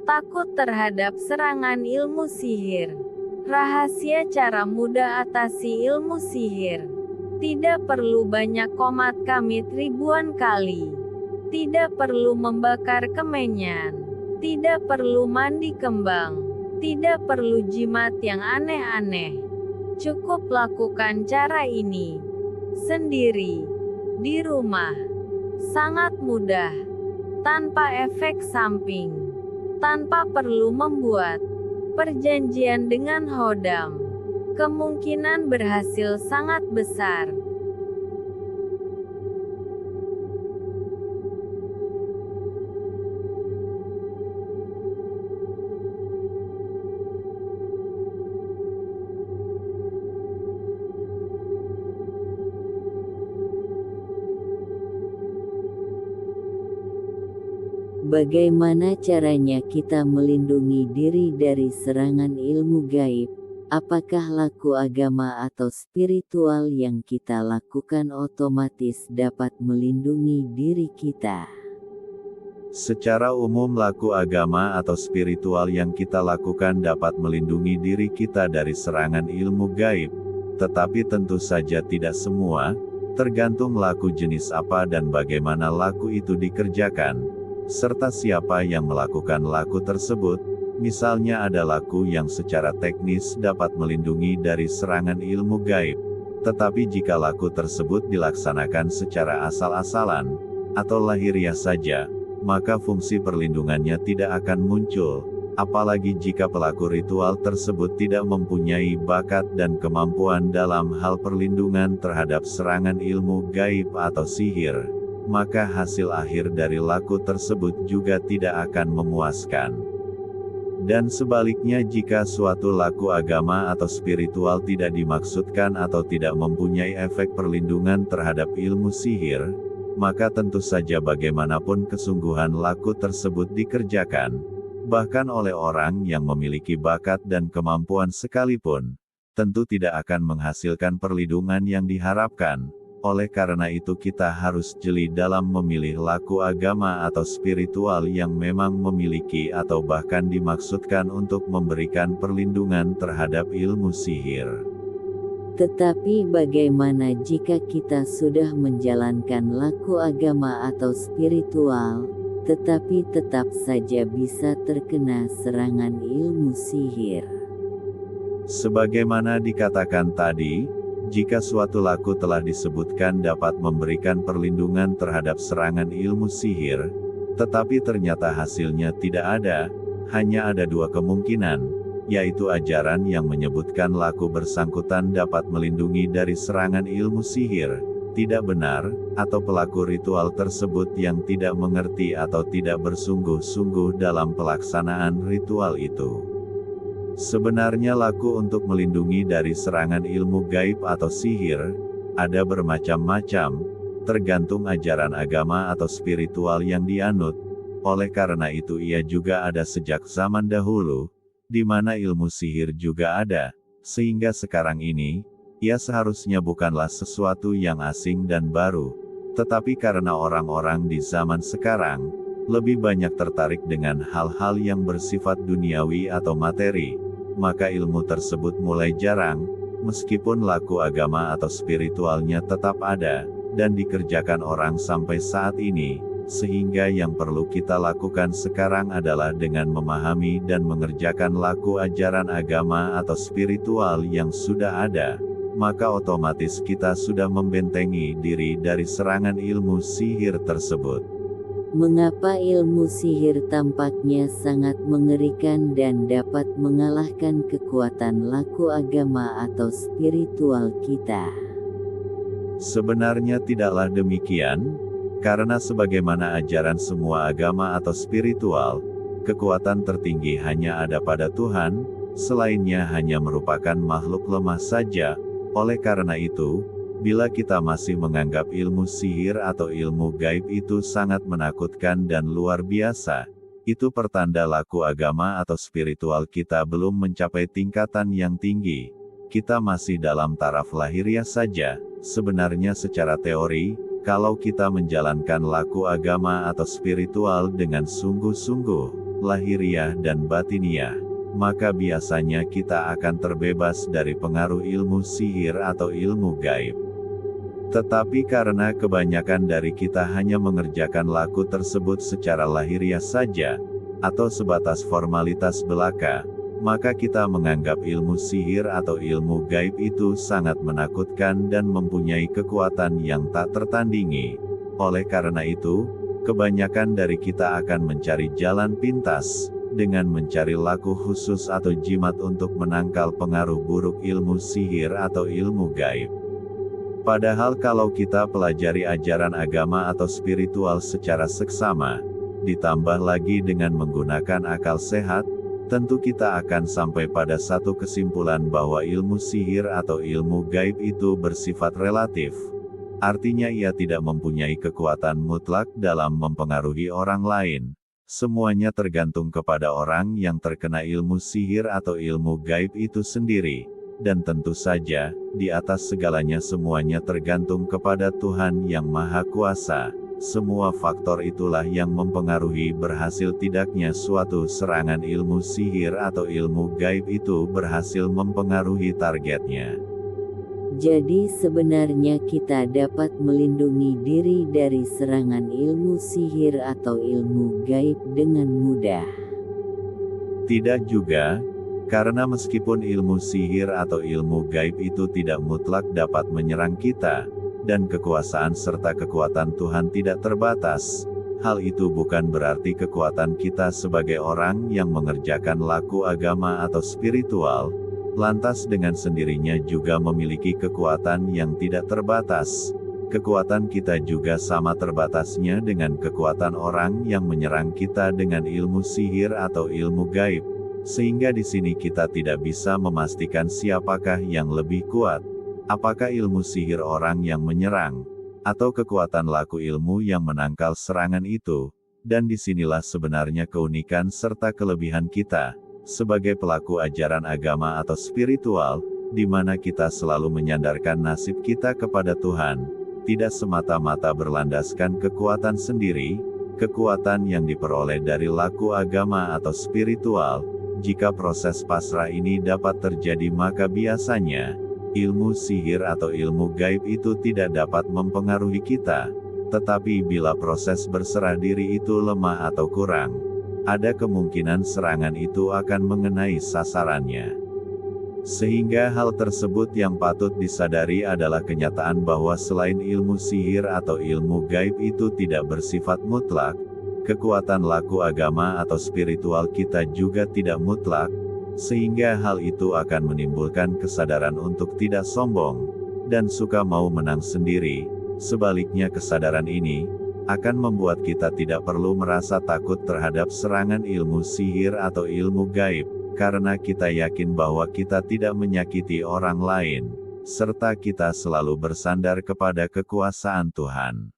Takut terhadap serangan ilmu sihir. Rahasia cara mudah atasi ilmu sihir. Tidak perlu banyak komat kamit ribuan kali. Tidak perlu membakar kemenyan. Tidak perlu mandi kembang. Tidak perlu jimat yang aneh-aneh. Cukup lakukan cara ini sendiri, di rumah. Sangat mudah. Tanpa efek samping. Tanpa perlu membuat perjanjian dengan Hodam. Kemungkinan berhasil sangat besar. Bagaimana caranya kita melindungi diri dari serangan ilmu gaib? Apakah laku agama atau spiritual yang kita lakukan otomatis dapat melindungi diri kita? Secara umum laku agama atau spiritual yang kita lakukan dapat melindungi diri kita dari serangan ilmu gaib. Tetapi tentu saja tidak semua, tergantung laku jenis apa dan bagaimana laku itu dikerjakan, serta siapa yang melakukan laku tersebut. Misalnya ada laku yang secara teknis dapat melindungi dari serangan ilmu gaib. Tetapi jika laku tersebut dilaksanakan secara asal-asalan, atau lahiriah saja, maka fungsi perlindungannya tidak akan muncul. Apalagi jika pelaku ritual tersebut tidak mempunyai bakat dan kemampuan dalam hal perlindungan terhadap serangan ilmu gaib atau sihir, maka hasil akhir dari laku tersebut juga tidak akan memuaskan. Dan sebaliknya jika suatu laku agama atau spiritual tidak dimaksudkan atau tidak mempunyai efek perlindungan terhadap ilmu sihir, maka tentu saja bagaimanapun kesungguhan laku tersebut dikerjakan, bahkan oleh orang yang memiliki bakat dan kemampuan sekalipun, tentu tidak akan menghasilkan perlindungan yang diharapkan. Oleh karena itu kita harus jeli dalam memilih laku agama atau spiritual yang memang memiliki atau bahkan dimaksudkan untuk memberikan perlindungan terhadap ilmu sihir. Tetapi bagaimana jika kita sudah menjalankan laku agama atau spiritual, tetapi tetap saja bisa terkena serangan ilmu sihir? Sebagaimana dikatakan tadi, jika suatu laku telah disebutkan dapat memberikan perlindungan terhadap serangan ilmu sihir, tetapi ternyata hasilnya tidak ada, hanya ada dua kemungkinan, yaitu ajaran yang menyebutkan laku bersangkutan dapat melindungi dari serangan ilmu sihir tidak benar, atau pelaku ritual tersebut yang tidak mengerti atau tidak bersungguh-sungguh dalam pelaksanaan ritual itu. Sebenarnya laku untuk melindungi dari serangan ilmu gaib atau sihir ada bermacam-macam, tergantung ajaran agama atau spiritual yang dianut. Oleh karena itu ia juga ada sejak zaman dahulu, di mana ilmu sihir juga ada, sehingga sekarang ini, ia seharusnya bukanlah sesuatu yang asing dan baru. Tetapi karena orang-orang di zaman sekarang, lebih banyak tertarik dengan hal-hal yang bersifat duniawi atau materi, maka ilmu tersebut mulai jarang, meskipun laku agama atau spiritualnya tetap ada, dan dikerjakan orang sampai saat ini, sehingga yang perlu kita lakukan sekarang adalah dengan memahami dan mengerjakan laku ajaran agama atau spiritual yang sudah ada, maka otomatis kita sudah membentengi diri dari serangan ilmu sihir tersebut. Mengapa ilmu sihir tampaknya sangat mengerikan dan dapat mengalahkan kekuatan laku agama atau spiritual kita? Sebenarnya tidaklah demikian, karena sebagaimana ajaran semua agama atau spiritual, kekuatan tertinggi hanya ada pada Tuhan, selainnya hanya merupakan makhluk lemah saja. Oleh karena itu, bila kita masih menganggap ilmu sihir atau ilmu gaib itu sangat menakutkan dan luar biasa, itu pertanda laku agama atau spiritual kita belum mencapai tingkatan yang tinggi. Kita masih dalam taraf lahiriah saja. Sebenarnya secara teori, kalau kita menjalankan laku agama atau spiritual dengan sungguh-sungguh, lahiriah dan batiniah, maka biasanya kita akan terbebas dari pengaruh ilmu sihir atau ilmu gaib. Tetapi karena kebanyakan dari kita hanya mengerjakan laku tersebut secara lahiriah saja, atau sebatas formalitas belaka, maka kita menganggap ilmu sihir atau ilmu gaib itu sangat menakutkan dan mempunyai kekuatan yang tak tertandingi. Oleh karena itu, kebanyakan dari kita akan mencari jalan pintas, dengan mencari laku khusus atau jimat untuk menangkal pengaruh buruk ilmu sihir atau ilmu gaib. Padahal kalau kita pelajari ajaran agama atau spiritual secara seksama, ditambah lagi dengan menggunakan akal sehat, tentu kita akan sampai pada satu kesimpulan bahwa ilmu sihir atau ilmu gaib itu bersifat relatif. Artinya ia tidak mempunyai kekuatan mutlak dalam mempengaruhi orang lain. Semuanya tergantung kepada orang yang terkena ilmu sihir atau ilmu gaib itu sendiri. Dan tentu saja, di atas segalanya semuanya tergantung kepada Tuhan yang Maha Kuasa. Semua faktor itulah yang mempengaruhi berhasil tidaknya suatu serangan ilmu sihir atau ilmu gaib itu berhasil mempengaruhi targetnya. Jadi sebenarnya kita dapat melindungi diri dari serangan ilmu sihir atau ilmu gaib dengan mudah. Tidak juga, karena meskipun ilmu sihir atau ilmu gaib itu tidak mutlak dapat menyerang kita, dan kekuasaan serta kekuatan Tuhan tidak terbatas, hal itu bukan berarti kekuatan kita sebagai orang yang mengerjakan laku agama atau spiritual, lantas dengan sendirinya juga memiliki kekuatan yang tidak terbatas. Kekuatan kita juga sama terbatasnya dengan kekuatan orang yang menyerang kita dengan ilmu sihir atau ilmu gaib, sehingga di sini kita tidak bisa memastikan siapakah yang lebih kuat. Apakah ilmu sihir orang yang menyerang, atau kekuatan laku ilmu yang menangkal serangan itu? Dan disinilah sebenarnya keunikan serta kelebihan kita, sebagai pelaku ajaran agama atau spiritual, di mana kita selalu menyandarkan nasib kita kepada Tuhan, tidak semata-mata berlandaskan kekuatan sendiri, kekuatan yang diperoleh dari laku agama atau spiritual. Jika proses pasrah ini dapat terjadi maka biasanya, ilmu sihir atau ilmu gaib itu tidak dapat mempengaruhi kita. Tetapi bila proses berserah diri itu lemah atau kurang, ada kemungkinan serangan itu akan mengenai sasarannya. Sehingga hal tersebut yang patut disadari adalah kenyataan bahwa selain ilmu sihir atau ilmu gaib itu tidak bersifat mutlak, kekuatan laku agama atau spiritual kita juga tidak mutlak. Sehingga hal itu akan menimbulkan kesadaran untuk tidak sombong, dan suka mau menang sendiri. Sebaliknya kesadaran ini, akan membuat kita tidak perlu merasa takut terhadap serangan ilmu sihir atau ilmu gaib, karena kita yakin bahwa kita tidak menyakiti orang lain, serta kita selalu bersandar kepada kekuasaan Tuhan.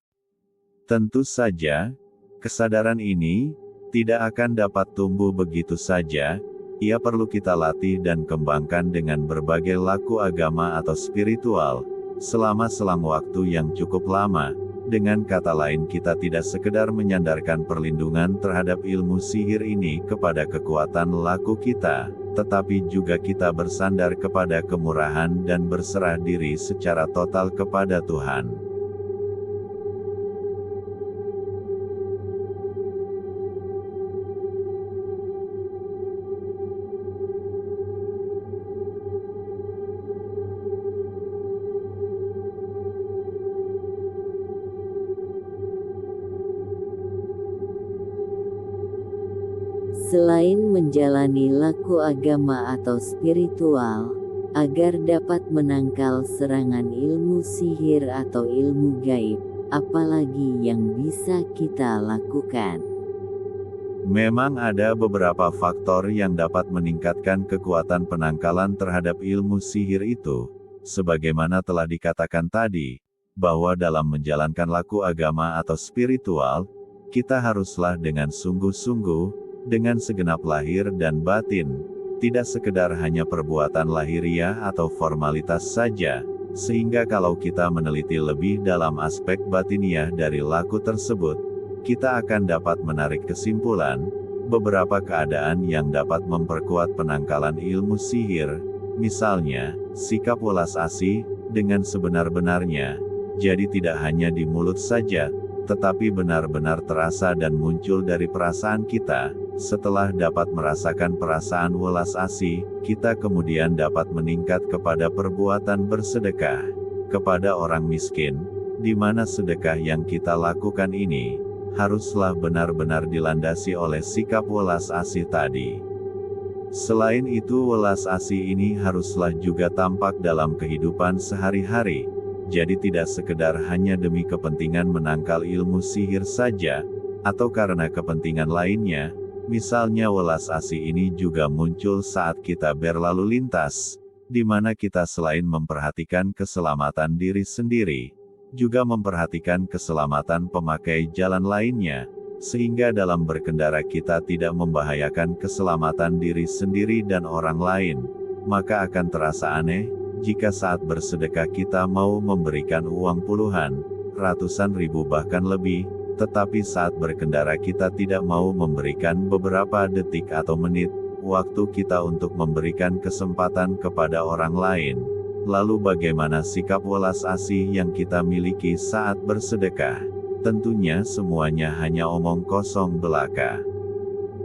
Tentu saja, kesadaran ini, tidak akan dapat tumbuh begitu saja. Ia perlu kita latih dan kembangkan dengan berbagai laku agama atau spiritual, selama selang waktu yang cukup lama. Dengan kata lain kita tidak sekedar menyandarkan perlindungan terhadap ilmu sihir ini kepada kekuatan laku kita, tetapi juga kita bersandar kepada kemurahan dan berserah diri secara total kepada Tuhan. Selain menjalani laku agama atau spiritual, agar dapat menangkal serangan ilmu sihir atau ilmu gaib, apalagi yang bisa kita lakukan? Memang ada beberapa faktor yang dapat meningkatkan kekuatan penangkalan terhadap ilmu sihir itu, sebagaimana telah dikatakan tadi, bahwa dalam menjalankan laku agama atau spiritual, kita haruslah dengan sungguh-sungguh, dengan segenap lahir dan batin, tidak sekedar hanya perbuatan lahiriah atau formalitas saja, sehingga kalau kita meneliti lebih dalam aspek batiniah dari laku tersebut, kita akan dapat menarik kesimpulan, beberapa keadaan yang dapat memperkuat penangkalan ilmu sihir, misalnya, sikap welas asih, dengan sebenar-benarnya, jadi tidak hanya di mulut saja, tetapi benar-benar terasa dan muncul dari perasaan kita. Setelah dapat merasakan perasaan welas asih, kita kemudian dapat meningkat kepada perbuatan bersedekah kepada orang miskin, di mana sedekah yang kita lakukan ini haruslah benar-benar dilandasi oleh sikap welas asih tadi. Selain itu, welas asih ini haruslah juga tampak dalam kehidupan sehari-hari. Jadi tidak sekedar hanya demi kepentingan menangkal ilmu sihir saja, atau karena kepentingan lainnya. Misalnya welas asih ini juga muncul saat kita berlalu lintas, di mana kita selain memperhatikan keselamatan diri sendiri, juga memperhatikan keselamatan pemakai jalan lainnya, sehingga dalam berkendara kita tidak membahayakan keselamatan diri sendiri dan orang lain. Maka akan terasa aneh, jika saat bersedekah kita mau memberikan uang puluhan, ratusan ribu bahkan lebih, tetapi saat berkendara kita tidak mau memberikan beberapa detik atau menit, waktu kita untuk memberikan kesempatan kepada orang lain. Lalu bagaimana sikap welas asih yang kita miliki saat bersedekah? Tentunya semuanya hanya omong kosong belaka.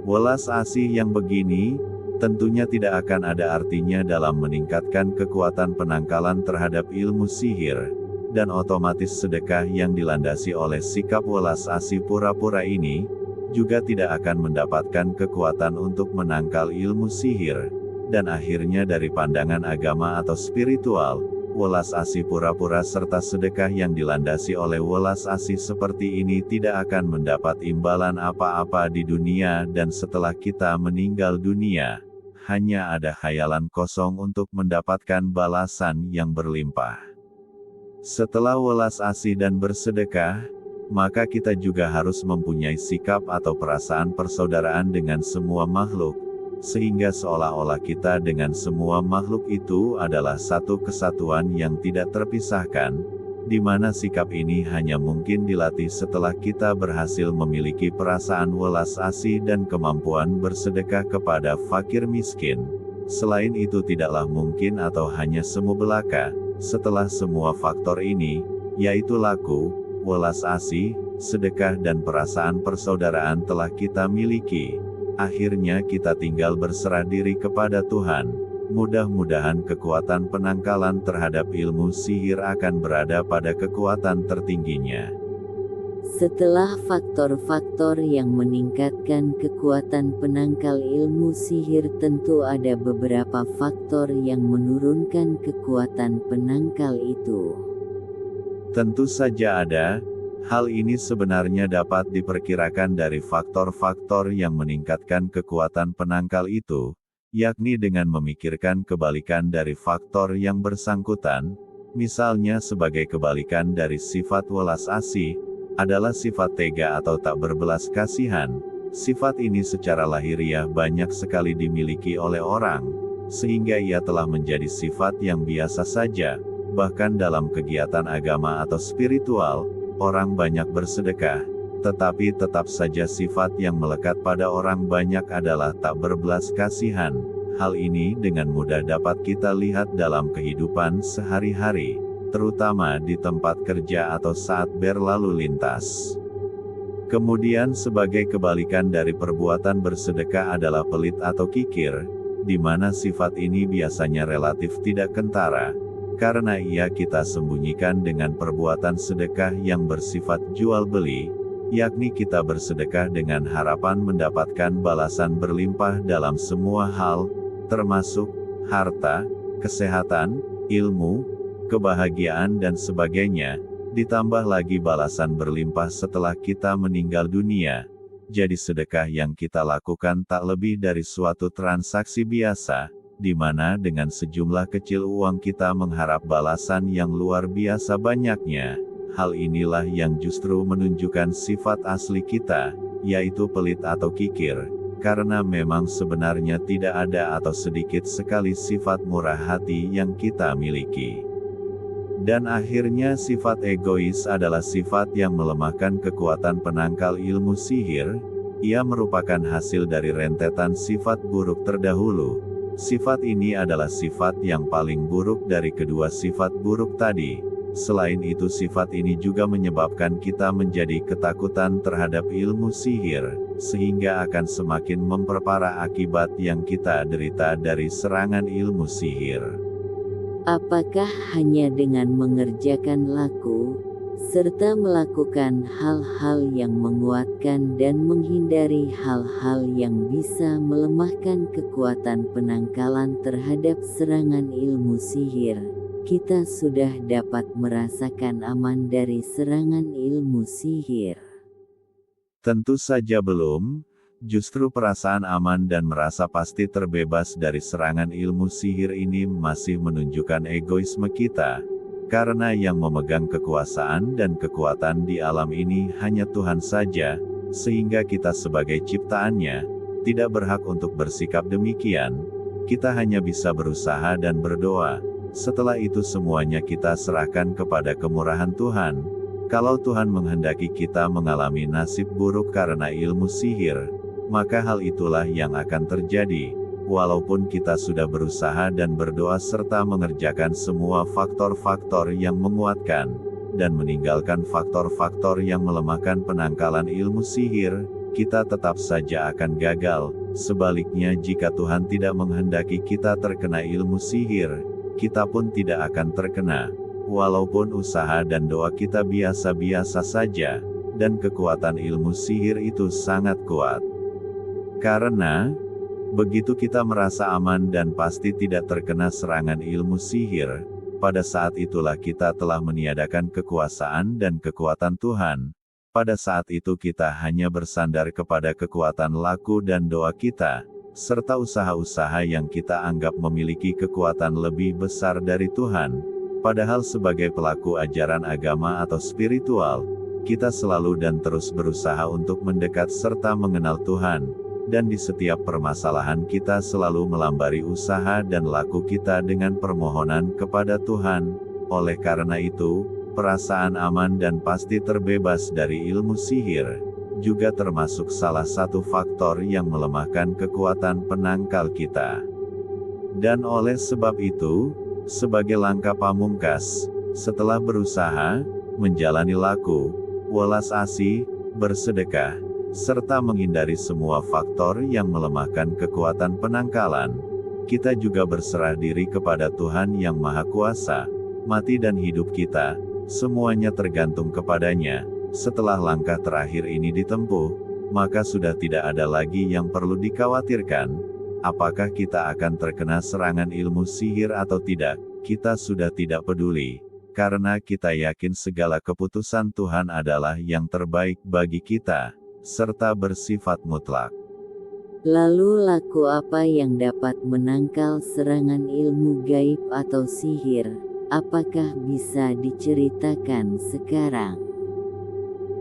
Welas asih yang begini, tentunya tidak akan ada artinya dalam meningkatkan kekuatan penangkalan terhadap ilmu sihir. Dan otomatis sedekah yang dilandasi oleh sikap welas asih pura-pura ini, juga tidak akan mendapatkan kekuatan untuk menangkal ilmu sihir. Dan akhirnya dari pandangan agama atau spiritual, welas asih pura-pura serta sedekah yang dilandasi oleh welas asih seperti ini tidak akan mendapat imbalan apa-apa di dunia dan setelah kita meninggal dunia. Hanya ada khayalan kosong untuk mendapatkan balasan yang berlimpah. Setelah welas asih dan bersedekah, maka kita juga harus mempunyai sikap atau perasaan persaudaraan dengan semua makhluk, sehingga seolah-olah kita dengan semua makhluk itu adalah satu kesatuan yang tidak terpisahkan, di mana sikap ini hanya mungkin dilatih setelah kita berhasil memiliki perasaan welas asih dan kemampuan bersedekah kepada fakir miskin. Selain itu tidaklah mungkin atau hanya semu belaka. Setelah semua faktor ini, yaitu laku, welas asih, sedekah dan perasaan persaudaraan telah kita miliki, akhirnya kita tinggal berserah diri kepada Tuhan. Mudah-mudahan kekuatan penangkalan terhadap ilmu sihir akan berada pada kekuatan tertingginya. Setelah faktor-faktor yang meningkatkan kekuatan penangkal ilmu sihir, tentu ada beberapa faktor yang menurunkan kekuatan penangkal itu. Tentu saja ada. Hal ini sebenarnya dapat diperkirakan dari faktor-faktor yang meningkatkan kekuatan penangkal itu, yakni dengan memikirkan kebalikan dari faktor yang bersangkutan. Misalnya sebagai kebalikan dari sifat welas asih, adalah sifat tega atau tak berbelas kasihan. Sifat ini secara lahiriah banyak sekali dimiliki oleh orang, sehingga ia telah menjadi sifat yang biasa saja. Bahkan dalam kegiatan agama atau spiritual, orang banyak bersedekah, tetapi tetap saja sifat yang melekat pada orang banyak adalah tak berbelas kasihan. Hal ini dengan mudah dapat kita lihat dalam kehidupan sehari-hari, terutama di tempat kerja atau saat berlalu lintas. Kemudian sebagai kebalikan dari perbuatan bersedekah adalah pelit atau kikir, di mana sifat ini biasanya relatif tidak kentara, karena ia kita sembunyikan dengan perbuatan sedekah yang bersifat jual beli, yakni kita bersedekah dengan harapan mendapatkan balasan berlimpah dalam semua hal, termasuk harta, kesehatan, ilmu, kebahagiaan dan sebagainya, ditambah lagi balasan berlimpah setelah kita meninggal dunia. Jadi sedekah yang kita lakukan tak lebih dari suatu transaksi biasa, di mana dengan sejumlah kecil uang kita mengharap balasan yang luar biasa banyaknya. Hal inilah yang justru menunjukkan sifat asli kita, yaitu pelit atau kikir, karena memang sebenarnya tidak ada atau sedikit sekali sifat murah hati yang kita miliki. Dan akhirnya sifat egois adalah sifat yang melemahkan kekuatan penangkal ilmu sihir, Ia merupakan hasil dari rentetan sifat buruk terdahulu. Sifat ini adalah sifat yang paling buruk dari kedua sifat buruk tadi. Selain itu, sifat ini juga menyebabkan kita menjadi ketakutan terhadap ilmu sihir, sehingga akan semakin memperparah akibat yang kita derita dari serangan ilmu sihir. Apakah hanya dengan mengerjakan laku, serta melakukan hal-hal yang menguatkan dan menghindari hal-hal yang bisa melemahkan kekuatan penangkalan terhadap serangan ilmu sihir, kita sudah dapat merasakan aman dari serangan ilmu sihir? Tentu saja belum. Justru perasaan aman dan merasa pasti terbebas dari serangan ilmu sihir ini masih menunjukkan egoisme kita. Karena yang memegang kekuasaan dan kekuatan di alam ini hanya Tuhan saja, sehingga kita sebagai ciptaannya, tidak berhak untuk bersikap demikian. Kita hanya bisa berusaha dan berdoa. Setelah itu semuanya kita serahkan kepada kemurahan Tuhan. Kalau Tuhan menghendaki kita mengalami nasib buruk karena ilmu sihir, maka hal itulah yang akan terjadi. Walaupun kita sudah berusaha dan berdoa serta mengerjakan semua faktor-faktor yang menguatkan, dan meninggalkan faktor-faktor yang melemahkan penangkalan ilmu sihir, kita tetap saja akan gagal. Sebaliknya, jika Tuhan tidak menghendaki kita terkena ilmu sihir, kita pun tidak akan terkena. Walaupun usaha dan doa kita biasa-biasa saja, dan kekuatan ilmu sihir itu sangat kuat. Karena begitu kita merasa aman dan pasti tidak terkena serangan ilmu sihir, pada saat itulah kita telah meniadakan kekuasaan dan kekuatan Tuhan. Pada saat itu kita hanya bersandar kepada kekuatan laku dan doa kita, serta usaha-usaha yang kita anggap memiliki kekuatan lebih besar dari Tuhan. Padahal sebagai pelaku ajaran agama atau spiritual, kita selalu dan terus berusaha untuk mendekat serta mengenal Tuhan. Dan di setiap permasalahan kita selalu melambari usaha dan laku kita dengan permohonan kepada Tuhan. Oleh karena itu, perasaan aman dan pasti terbebas dari ilmu sihir, juga termasuk salah satu faktor yang melemahkan kekuatan penangkal kita. Dan oleh sebab itu, sebagai langkah pamungkas, setelah berusaha, menjalani laku, welas asih, bersedekah, serta menghindari semua faktor yang melemahkan kekuatan penangkalan, kita juga berserah diri kepada Tuhan yang Maha Kuasa. Mati dan hidup kita, semuanya tergantung kepadanya. Setelah langkah terakhir ini ditempuh, maka sudah tidak ada lagi yang perlu dikhawatirkan. Apakah kita akan terkena serangan ilmu sihir atau tidak, kita sudah tidak peduli. Karena kita yakin segala keputusan Tuhan adalah yang terbaik bagi kita, serta bersifat mutlak. Lalu laku apa yang dapat menangkal serangan ilmu gaib atau sihir? Apakah bisa diceritakan sekarang?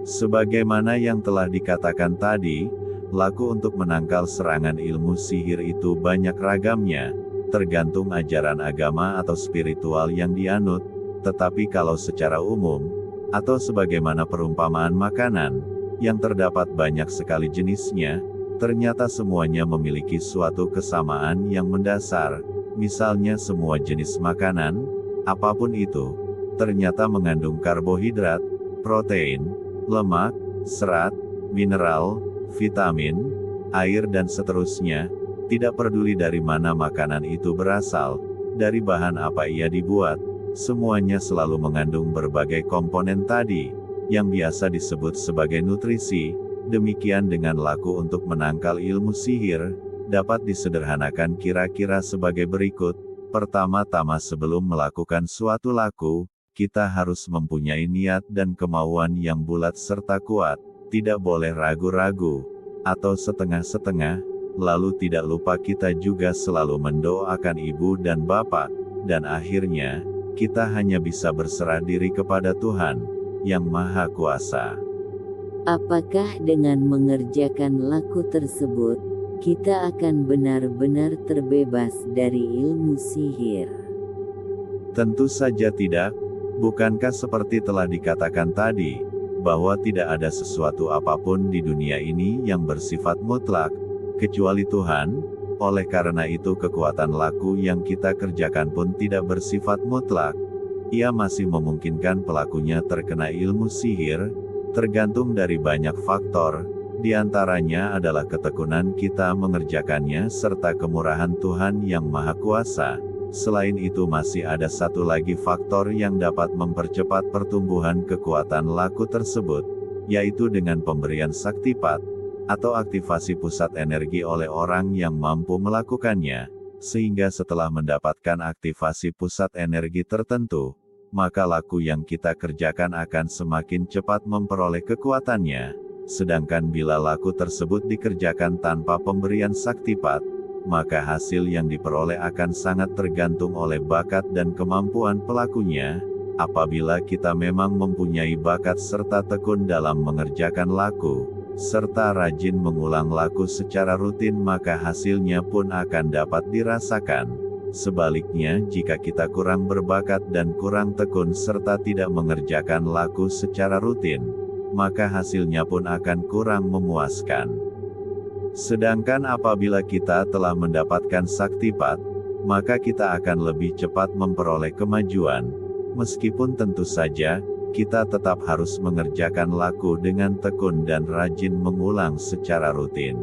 Sebagaimana yang telah dikatakan tadi, laku untuk menangkal serangan ilmu sihir itu banyak ragamnya, tergantung ajaran agama atau spiritual yang dianut. Tetapi kalau secara umum, atau sebagaimana perumpamaan makanan, yang terdapat banyak sekali jenisnya, ternyata semuanya memiliki suatu kesamaan yang mendasar. Misalnya semua jenis makanan, apapun itu, ternyata mengandung karbohidrat, protein, lemak, serat, mineral, vitamin, air dan seterusnya. Tidak peduli dari mana makanan itu berasal, dari bahan apa ia dibuat, semuanya selalu mengandung berbagai komponen tadi, yang biasa disebut sebagai nutrisi. Demikian dengan laku untuk menangkal ilmu sihir, dapat disederhanakan kira-kira sebagai berikut. Pertama-tama sebelum melakukan suatu laku, kita harus mempunyai niat dan kemauan yang bulat serta kuat, tidak boleh ragu-ragu, atau setengah-setengah. Lalu tidak lupa kita juga selalu mendoakan ibu dan bapak, dan akhirnya, kita hanya bisa berserah diri kepada Tuhan yang Maha Kuasa. Apakah dengan mengerjakan laku tersebut, kita akan benar-benar terbebas dari ilmu sihir? Tentu saja tidak. Bukankah seperti telah dikatakan tadi, bahwa tidak ada sesuatu apapun di dunia ini yang bersifat mutlak, kecuali Tuhan. Oleh karena itu kekuatan laku yang kita kerjakan pun tidak bersifat mutlak. Ia masih memungkinkan pelakunya terkena ilmu sihir, tergantung dari banyak faktor, di antaranya adalah ketekunan kita mengerjakannya serta kemurahan Tuhan yang Maha Kuasa. Selain itu masih ada satu lagi faktor yang dapat mempercepat pertumbuhan kekuatan laku tersebut, yaitu dengan pemberian saktipat, atau aktivasi pusat energi oleh orang yang mampu melakukannya, sehingga setelah mendapatkan aktivasi pusat energi tertentu, maka laku yang kita kerjakan akan semakin cepat memperoleh kekuatannya. Sedangkan bila laku tersebut dikerjakan tanpa pemberian saktipat, maka hasil yang diperoleh akan sangat tergantung oleh bakat dan kemampuan pelakunya. Apabila kita memang mempunyai bakat serta tekun dalam mengerjakan laku, serta rajin mengulang laku secara rutin, maka hasilnya pun akan dapat dirasakan. Sebaliknya, jika kita kurang berbakat dan kurang tekun serta tidak mengerjakan laku secara rutin, maka hasilnya pun akan kurang memuaskan. Sedangkan apabila kita telah mendapatkan saktipat, maka kita akan lebih cepat memperoleh kemajuan. Meskipun tentu saja, kita tetap harus mengerjakan laku dengan tekun dan rajin mengulang secara rutin.